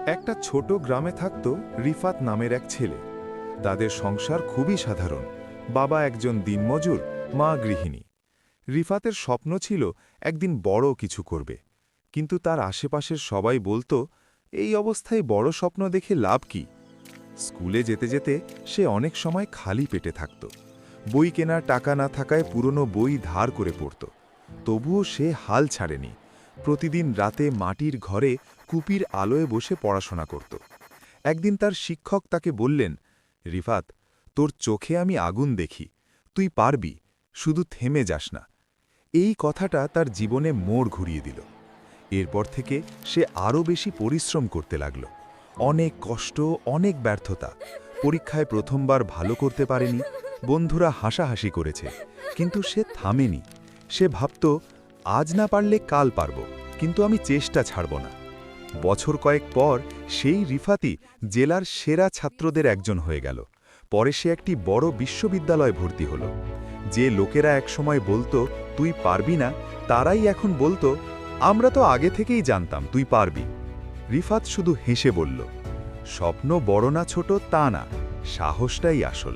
একটা ছোট গ্রামে থাকত রিফাত নামের এক ছেলে। তাদের সংসার খুবই সাধারণ। বাবা একজন দিনমজুর, মা গৃহিণী। রিফাতের স্বপ্ন ছিল একদিন বড় কিছু করবে, কিন্তু তার আশেপাশের সবাই বলতো, এই অবস্থায় বড় স্বপ্ন দেখে লাভ কি? স্কুলে যেতে যেতে সে অনেক সময় খালি পেটে থাকত। বই কেনার টাকা না থাকায় পুরনো বই ধার করে পড়ত। তবুও সে হাল ছাড়েনি। প্রতিদিন রাতে মাটির ঘরে কুপির আলোয় বসে পড়াশোনা করত। একদিন তার শিক্ষক তাকে বললেন, রিফাত, তোর চোখে আমি আগুন দেখি, তুই পারবি, শুধু থেমে যাস না। এই কথাটা তার জীবনে মোড় ঘুরিয়ে দিল। এরপর থেকে সে আরও বেশি পরিশ্রম করতে লাগল। অনেক কষ্ট, অনেক ব্যর্থতা। পরীক্ষায় প্রথমবার ভালো করতে পারেনি, বন্ধুরা হাসাহাসি করেছে, কিন্তু সে থামেনি। সে ভাবত, আজ না পারলে কাল পারব, কিন্তু আমি চেষ্টা ছাড়ব না। বছর কয়েক পর সেই রিফাতই জেলার সেরা ছাত্রদের একজন হয়ে গেল। পরে সে একটি বড় বিশ্ববিদ্যালয়ে ভর্তি হল। যে লোকেরা একসময় বলতো তুই পারবি না, তারাই এখন বলতো, আমরা তো আগে থেকেই জানতাম তুই পারবি। রিফাত শুধু হেসে বলল, স্বপ্ন বড় না ছোট তা না, সাহসটাই আসল।